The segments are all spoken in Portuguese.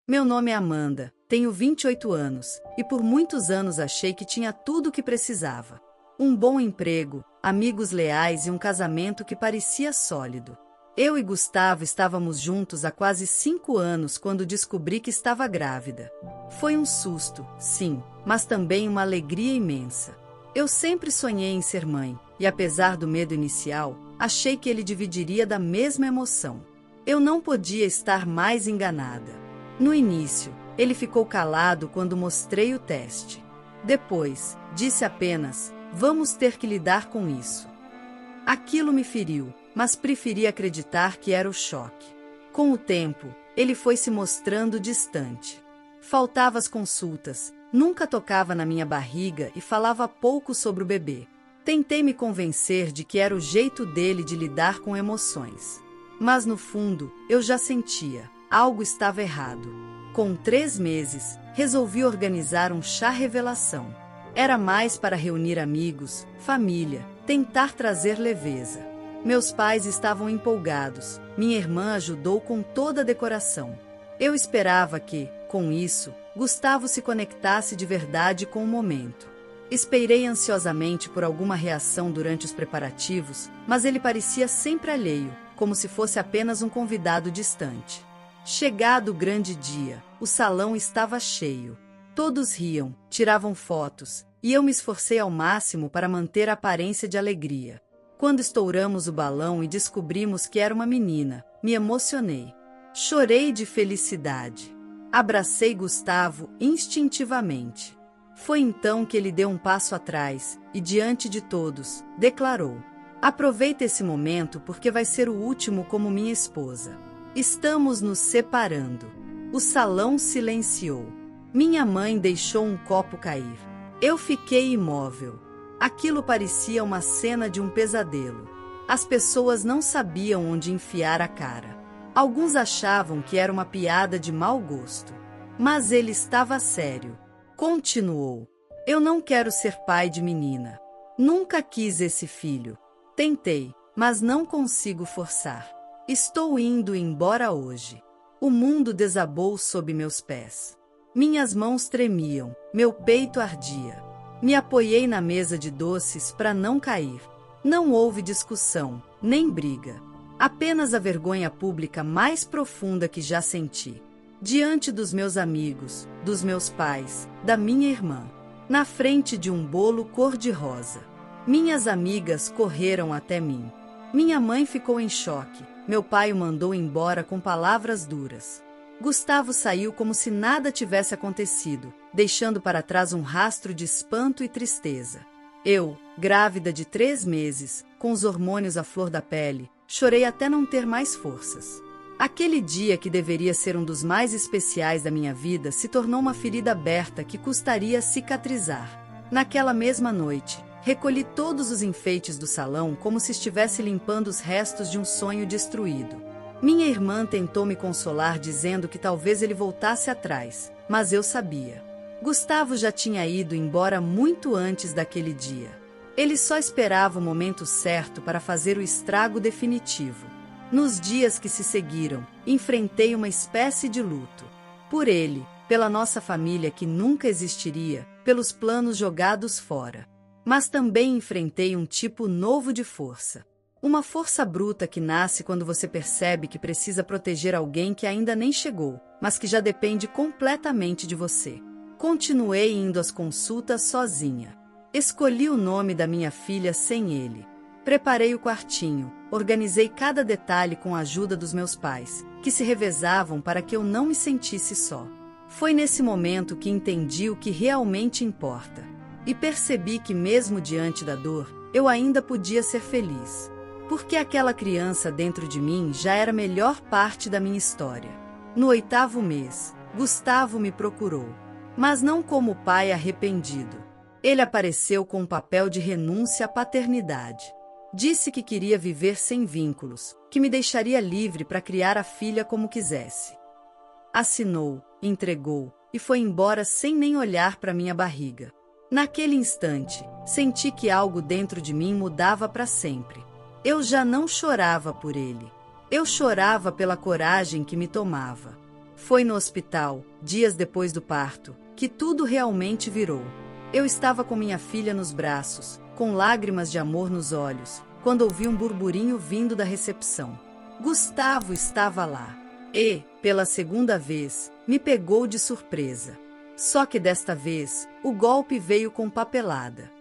Meu nome é Amanda, tenho 28 anos, e por muitos anos achei que tinha tudo o que precisava. Um bom emprego, amigos leais e um casamento que parecia sólido. Eu e Gustavo estávamos juntos há quase 5 anos quando descobri que estava grávida. Foi um susto, sim, mas também uma alegria imensa. Eu sempre sonhei em ser mãe, e apesar do medo inicial, achei que ele dividiria da mesma emoção. Eu não podia estar mais enganada. No início, ele ficou calado quando mostrei o teste. Depois, disse apenas: "Vamos ter que lidar com isso." Aquilo me feriu, mas preferi acreditar que era o choque. Com o tempo, ele foi se mostrando distante. Faltava as consultas, nunca tocava na minha barriga e falava pouco sobre o bebê. Tentei me convencer de que era o jeito dele de lidar com emoções. Mas no fundo, eu já sentia. Algo estava errado. Com 3 meses, resolvi organizar um chá revelação. Era mais para reunir amigos, família, tentar trazer leveza. Meus pais estavam empolgados, minha irmã ajudou com toda a decoração. Eu esperava que, com isso, Gustavo se conectasse de verdade com o momento. Esperei ansiosamente por alguma reação durante os preparativos, mas ele parecia sempre alheio, como se fosse apenas um convidado distante. Chegado o grande dia, o salão estava cheio. Todos riam, tiravam fotos, e eu me esforcei ao máximo para manter a aparência de alegria. Quando estouramos o balão e descobrimos que era uma menina, me emocionei. Chorei de felicidade. Abracei Gustavo instintivamente. Foi então que ele deu um passo atrás e, diante de todos, declarou: "Aproveita esse momento porque vai ser o último como minha esposa. Estamos nos separando." O salão silenciou. Minha mãe deixou um copo cair. Eu fiquei imóvel. Aquilo parecia uma cena de um pesadelo. As pessoas não sabiam onde enfiar a cara. Alguns achavam que era uma piada de mau gosto. Mas ele estava sério. Continuou: "Eu não quero ser pai de menina. Nunca quis esse filho. Tentei, mas não consigo forçar. Estou indo embora hoje." O mundo desabou sob meus pés. Minhas mãos tremiam, meu peito ardia. Me apoiei na mesa de doces para não cair. Não houve discussão, nem briga. Apenas a vergonha pública mais profunda que já senti. Diante dos meus amigos, dos meus pais, da minha irmã. Na frente de um bolo cor-de-rosa. Minhas amigas correram até mim. Minha mãe ficou em choque. Meu pai o mandou embora com palavras duras. Gustavo saiu como se nada tivesse acontecido, deixando para trás um rastro de espanto e tristeza. Eu, grávida de 3 meses, com os hormônios à flor da pele, chorei até não ter mais forças. Aquele dia que deveria ser um dos mais especiais da minha vida se tornou uma ferida aberta que custaria cicatrizar. Naquela mesma noite, recolhi todos os enfeites do salão como se estivesse limpando os restos de um sonho destruído. Minha irmã tentou me consolar dizendo que talvez ele voltasse atrás, mas eu sabia. Gustavo já tinha ido embora muito antes daquele dia. Ele só esperava o momento certo para fazer o estrago definitivo. Nos dias que se seguiram, enfrentei uma espécie de luto. Por ele, pela nossa família que nunca existiria, pelos planos jogados fora. Mas também enfrentei um tipo novo de força. Uma força bruta que nasce quando você percebe que precisa proteger alguém que ainda nem chegou, mas que já depende completamente de você. Continuei indo às consultas sozinha. Escolhi o nome da minha filha sem ele. Preparei o quartinho, organizei cada detalhe com a ajuda dos meus pais, que se revezavam para que eu não me sentisse só. Foi nesse momento que entendi o que realmente importa. E percebi que mesmo diante da dor, eu ainda podia ser feliz. Porque aquela criança dentro de mim já era a melhor parte da minha história. No 8º mês, Gustavo me procurou. Mas não como pai arrependido. Ele apareceu com um papel de renúncia à paternidade. Disse que queria viver sem vínculos, que me deixaria livre para criar a filha como quisesse. Assinou, entregou, e foi embora sem nem olhar para minha barriga. Naquele instante, senti que algo dentro de mim mudava para sempre. Eu já não chorava por ele. Eu chorava pela coragem que me tomava. Foi no hospital, dias depois do parto, que tudo realmente virou. Eu estava com minha filha nos braços, com lágrimas de amor nos olhos, quando ouvi um burburinho vindo da recepção. Gustavo estava lá. E, pela segunda vez, me pegou de surpresa. Só que desta vez, o golpe veio com papelada.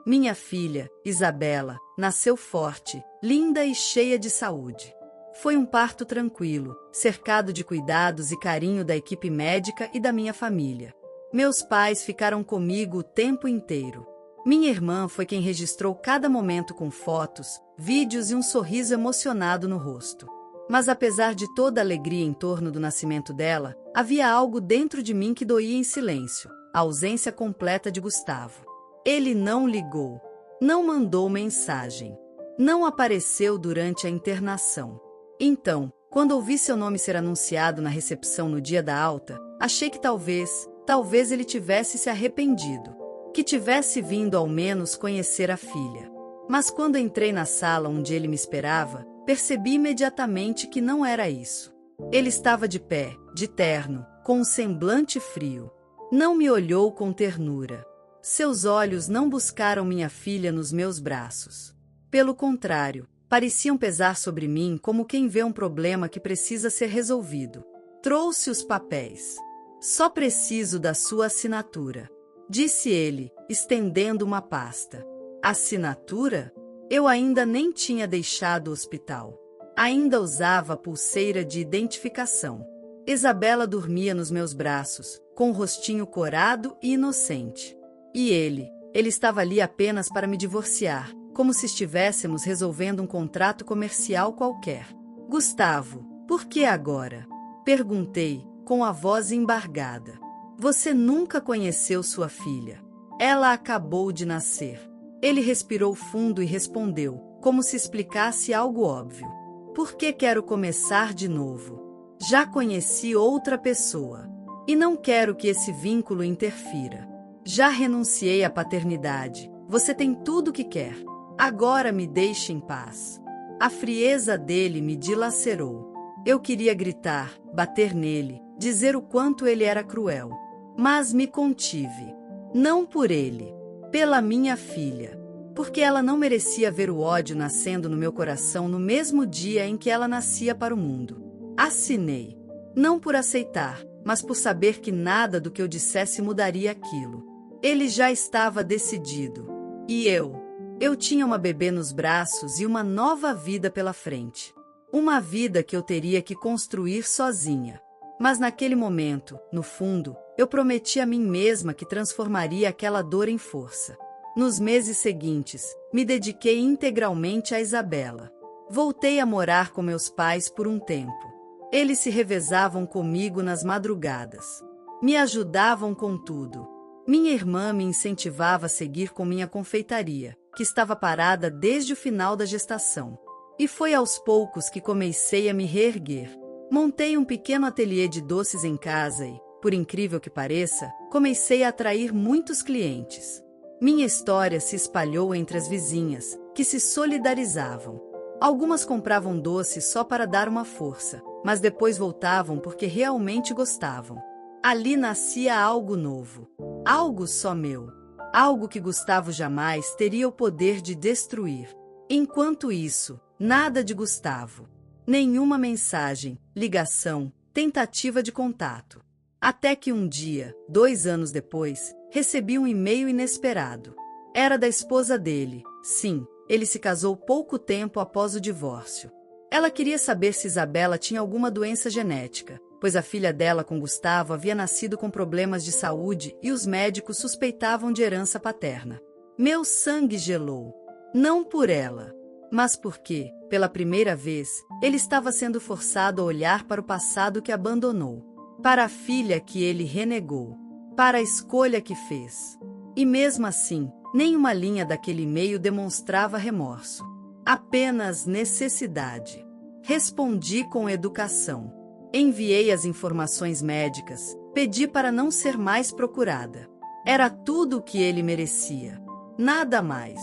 Minha filha, Isabela, nasceu forte, linda e cheia de saúde. Foi um parto tranquilo, cercado de cuidados e carinho da equipe médica e da minha família. Meus pais ficaram comigo o tempo inteiro. Minha irmã foi quem registrou cada momento com fotos, vídeos e um sorriso emocionado no rosto. Mas apesar de toda a alegria em torno do nascimento dela, havia algo dentro de mim que doía em silêncio: a ausência completa de Gustavo. Ele não ligou, não mandou mensagem, não apareceu durante a internação. Então, quando ouvi seu nome ser anunciado na recepção no dia da alta, achei que talvez ele tivesse se arrependido, que tivesse vindo ao menos conhecer a filha. Mas quando entrei na sala onde ele me esperava, percebi imediatamente que não era isso. Ele estava de pé, de terno, com um semblante frio. Não me olhou com ternura. Seus olhos não buscaram minha filha nos meus braços. Pelo contrário, pareciam pesar sobre mim como quem vê um problema que precisa ser resolvido. Trouxe os papéis. Só preciso da sua assinatura, disse ele, estendendo uma pasta. Assinatura? Eu ainda nem tinha deixado o hospital. Ainda usava a pulseira de identificação. Isabela dormia nos meus braços, com o rostinho corado e inocente. E ele estava ali apenas para me divorciar, como se estivéssemos resolvendo um contrato comercial qualquer. Gustavo, por que agora? Perguntei, com a voz embargada. Você nunca conheceu sua filha. Ela acabou de nascer. Ele respirou fundo e respondeu, como se explicasse algo óbvio. Por que quero começar de novo? Já conheci outra pessoa. E não quero que esse vínculo interfira. Já renunciei à paternidade. Você tem tudo o que quer. Agora me deixe em paz. A frieza dele me dilacerou. Eu queria gritar, bater nele, dizer o quanto ele era cruel. Mas me contive. Não por ele. Pela minha filha. Porque ela não merecia ver o ódio nascendo no meu coração no mesmo dia em que ela nascia para o mundo. Assinei. Não por aceitar, mas por saber que nada do que eu dissesse mudaria aquilo. Ele já estava decidido. E eu tinha uma bebê nos braços e uma nova vida pela frente. Uma vida que eu teria que construir sozinha. Mas naquele momento, no fundo, eu prometi a mim mesma que transformaria aquela dor em força. Nos meses seguintes, me dediquei integralmente a Isabela. Voltei a morar com meus pais por um tempo. Eles se revezavam comigo nas madrugadas. Me ajudavam com tudo. Minha irmã me incentivava a seguir com minha confeitaria, que estava parada desde o final da gestação. E foi aos poucos que comecei a me reerguer. Montei um pequeno ateliê de doces em casa e, por incrível que pareça, comecei a atrair muitos clientes. Minha história se espalhou entre as vizinhas, que se solidarizavam. Algumas compravam doces só para dar uma força, mas depois voltavam porque realmente gostavam. Ali nascia algo novo. Algo só meu. Algo que Gustavo jamais teria o poder de destruir. Enquanto isso, nada de Gustavo. Nenhuma mensagem, ligação, tentativa de contato. Até que um dia, 2 anos depois, recebi um e-mail inesperado. Era da esposa dele. Sim, ele se casou pouco tempo após o divórcio. Ela queria saber se Isabela tinha alguma doença genética, pois a filha dela com Gustavo havia nascido com problemas de saúde e os médicos suspeitavam de herança paterna. Meu sangue gelou. Não por ela, mas porque, pela primeira vez, ele estava sendo forçado a olhar para o passado que abandonou, para a filha que ele renegou, para a escolha que fez. E mesmo assim, nenhuma linha daquele e-mail demonstrava remorso. Apenas necessidade. Respondi com educação. Enviei as informações médicas, pedi para não ser mais procurada. Era tudo o que ele merecia. Nada mais.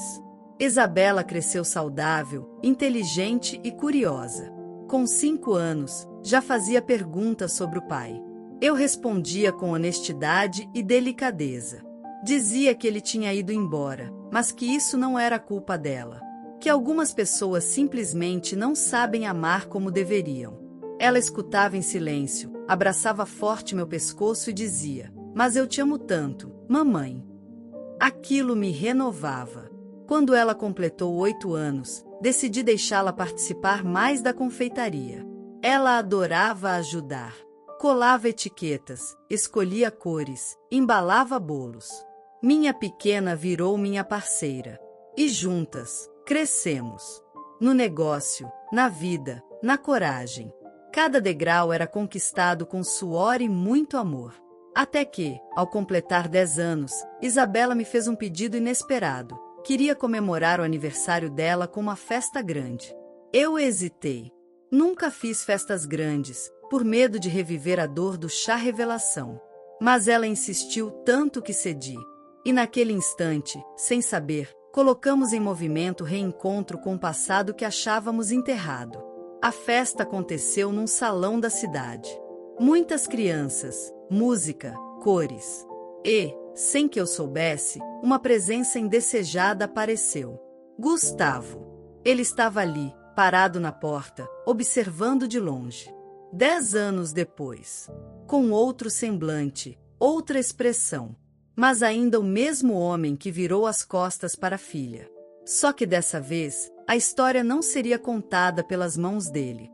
Isabela cresceu saudável, inteligente e curiosa. Com 5 anos, já fazia perguntas sobre o pai. Eu respondia com honestidade e delicadeza. Dizia que ele tinha ido embora, mas que isso não era culpa dela. Que algumas pessoas simplesmente não sabem amar como deveriam. Ela escutava em silêncio, abraçava forte meu pescoço e dizia: "Mas eu te amo tanto, mamãe." Aquilo me renovava. Quando ela completou 8 anos, decidi deixá-la participar mais da confeitaria. Ela adorava ajudar. Colava etiquetas, escolhia cores, embalava bolos. Minha pequena virou minha parceira. E juntas, crescemos. No negócio, na vida, na coragem. Cada degrau era conquistado com suor e muito amor. Até que, ao completar 10 anos, Isabela me fez um pedido inesperado. Queria comemorar o aniversário dela com uma festa grande. Eu hesitei. Nunca fiz festas grandes, por medo de reviver a dor do chá revelação. Mas ela insistiu tanto que cedi. E naquele instante, sem saber, colocamos em movimento o reencontro com o passado que achávamos enterrado. A festa aconteceu num salão da cidade. Muitas crianças, música, cores. E, sem que eu soubesse, uma presença indesejada apareceu. Gustavo. Ele estava ali, parado na porta, observando de longe. 10 anos depois. Com outro semblante, outra expressão. Mas ainda o mesmo homem que virou as costas para a filha. Só que dessa vez, a história não seria contada pelas mãos dele.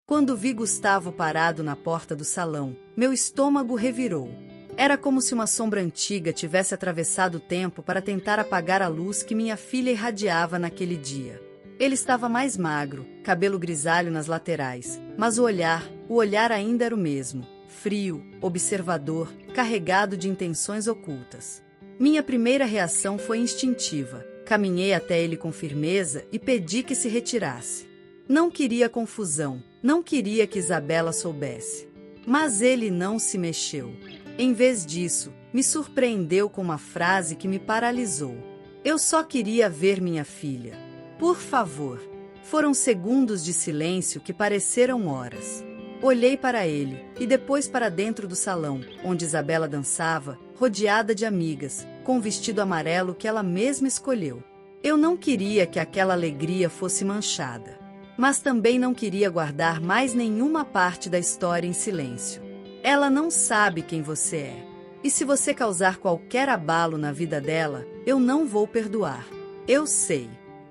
Quando vi Gustavo parado na porta do salão, meu estômago revirou. Era como se uma sombra antiga tivesse atravessado o tempo para tentar apagar a luz que minha filha irradiava naquele dia. Ele estava mais magro, cabelo grisalho nas laterais, mas o olhar ainda era o mesmo, frio, observador, carregado de intenções ocultas. Minha primeira reação foi instintiva. Caminhei até ele com firmeza e pedi que se retirasse. Não queria confusão, não queria que Isabela soubesse. Mas ele não se mexeu. Em vez disso, me surpreendeu com uma frase que me paralisou. Eu só queria ver minha filha. Por favor. Foram segundos de silêncio que pareceram horas. Olhei para ele, e depois para dentro do salão, onde Isabela dançava, rodeada de amigas, com um vestido amarelo que ela mesma escolheu. Eu não queria que aquela alegria fosse manchada. Mas também não queria guardar mais nenhuma parte da história em silêncio. Ela não sabe quem você é. E se você causar qualquer abalo na vida dela, eu não vou perdoar. Eu sei.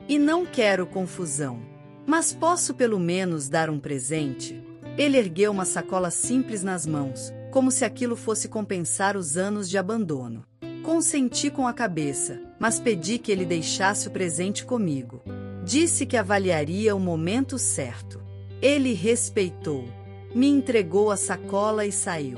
E não quero confusão. Mas posso pelo menos dar um presente? Ele ergueu uma sacola simples nas mãos, como se aquilo fosse compensar os anos de abandono. Consenti com a cabeça, mas pedi que ele deixasse o presente comigo. Disse que avaliaria o momento certo. Ele respeitou. Me entregou a sacola e saiu.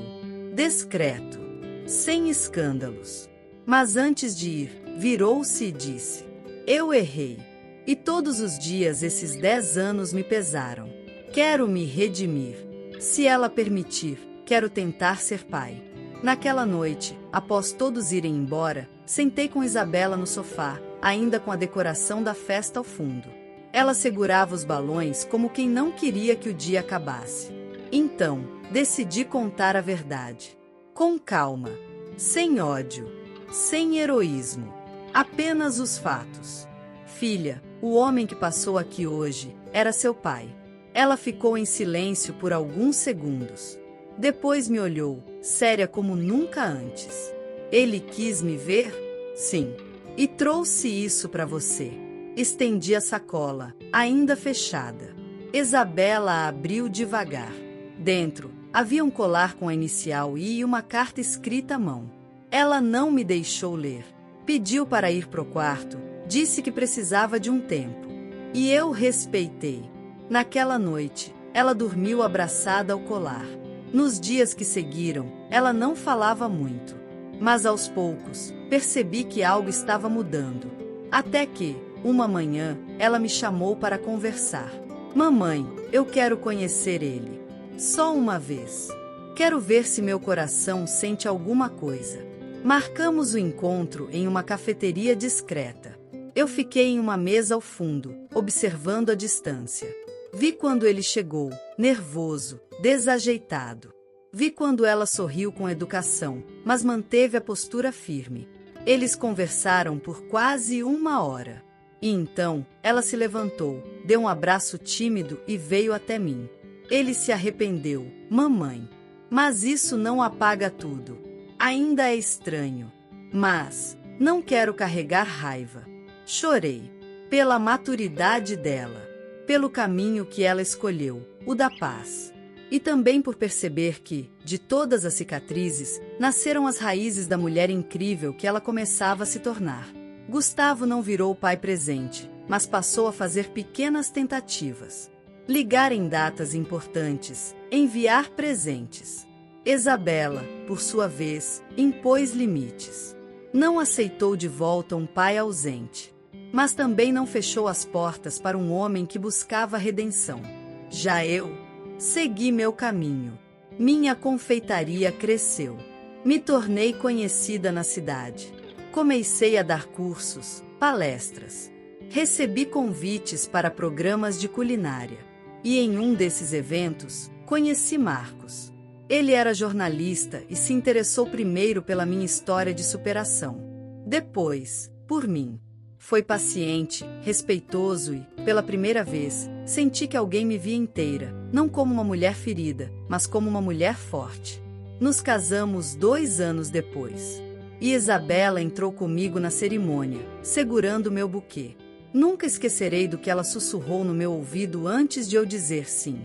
Discreto. Sem escândalos. Mas antes de ir, virou-se e disse: "Eu errei. E todos os dias esses 10 anos me pesaram. Quero me redimir. Se ela permitir, quero tentar ser pai." Naquela noite, após todos irem embora, sentei com Isabela no sofá, ainda com a decoração da festa ao fundo. Ela segurava os balões como quem não queria que o dia acabasse. Então, decidi contar a verdade. Com calma. Sem ódio. Sem heroísmo. Apenas os fatos. "Filha, o homem que passou aqui hoje era seu pai." Ela ficou em silêncio por alguns segundos. Depois me olhou, séria como nunca antes. "Ele quis me ver?" "Sim. E trouxe isso para você." Estendi a sacola, ainda fechada. Isabela a abriu devagar. Dentro, havia um colar com a inicial I e uma carta escrita à mão. Ela não me deixou ler. Pediu para ir pro quarto, disse que precisava de um tempo. E eu respeitei. Naquela noite, ela dormiu abraçada ao colar. Nos dias que seguiram, ela não falava muito. Mas aos poucos, percebi que algo estava mudando. Até que, uma manhã, ela me chamou para conversar. "Mamãe, eu quero conhecer ele. Só uma vez. Quero ver se meu coração sente alguma coisa." Marcamos o encontro em uma cafeteria discreta. Eu fiquei em uma mesa ao fundo, observando a distância. Vi quando ele chegou, nervoso, desajeitado. Vi quando ela sorriu com educação, mas manteve a postura firme. Eles conversaram por quase 1 hora. E então, ela se levantou, deu um abraço tímido e veio até mim. Ele se arrependeu, mamãe. Mas isso não apaga tudo. Ainda é estranho. Mas não quero carregar raiva. Chorei. Pela maturidade dela. Pelo caminho que ela escolheu, o da paz. E também por perceber que, de todas as cicatrizes, nasceram as raízes da mulher incrível que ela começava a se tornar. Gustavo não virou o pai presente, mas passou a fazer pequenas tentativas. Ligar em datas importantes, enviar presentes. Isabela, por sua vez, impôs limites. Não aceitou de volta um pai ausente. Mas também não fechou as portas para um homem que buscava redenção. Já eu segui meu caminho. Minha confeitaria cresceu. Me tornei conhecida na cidade. Comecei a dar cursos, palestras. Recebi convites para programas de culinária. E em um desses eventos, conheci Marcos. Ele era jornalista e se interessou primeiro pela minha história de superação. Depois, por mim. Foi paciente, respeitoso e, pela primeira vez, senti que alguém me via inteira, não como uma mulher ferida, mas como uma mulher forte. Nos casamos 2 anos depois. E Isabela entrou comigo na cerimônia, segurando meu buquê. Nunca esquecerei do que ela sussurrou no meu ouvido antes de eu dizer sim.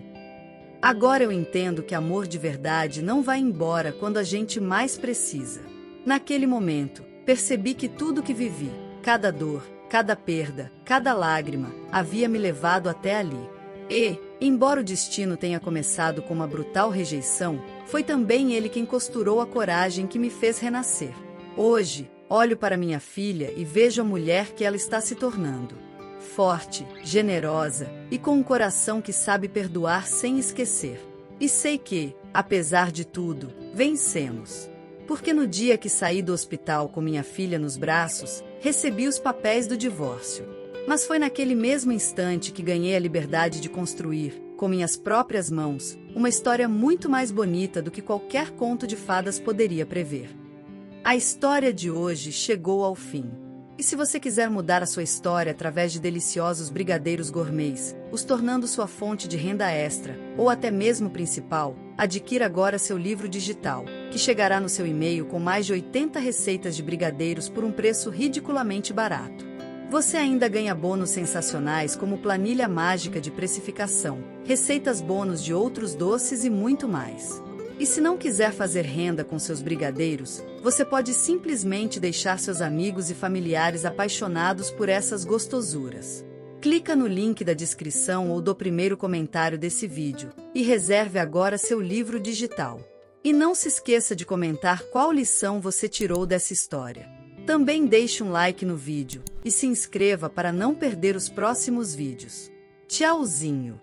Agora eu entendo que amor de verdade não vai embora quando a gente mais precisa. Naquele momento, percebi que tudo que vivi, cada dor, cada perda, cada lágrima, havia me levado até ali. E, embora o destino tenha começado com uma brutal rejeição, foi também ele quem costurou a coragem que me fez renascer. Hoje, olho para minha filha e vejo a mulher que ela está se tornando. Forte, generosa e com um coração que sabe perdoar sem esquecer. E sei que, apesar de tudo, vencemos. Porque no dia que saí do hospital com minha filha nos braços, recebi os papéis do divórcio. Mas foi naquele mesmo instante que ganhei a liberdade de construir, com minhas próprias mãos, uma história muito mais bonita do que qualquer conto de fadas poderia prever. A história de hoje chegou ao fim. E se você quiser mudar a sua história através de deliciosos brigadeiros gourmets, os tornando sua fonte de renda extra, ou até mesmo principal, adquira agora seu livro digital, que chegará no seu e-mail com mais de 80 receitas de brigadeiros por um preço ridiculamente barato. Você ainda ganha bônus sensacionais como planilha mágica de precificação, receitas bônus de outros doces e muito mais. E se não quiser fazer renda com seus brigadeiros, você pode simplesmente deixar seus amigos e familiares apaixonados por essas gostosuras. Clica no link da descrição ou do primeiro comentário desse vídeo e reserve agora seu livro digital. E não se esqueça de comentar qual lição você tirou dessa história. Também deixe um like no vídeo e se inscreva para não perder os próximos vídeos. Tchauzinho!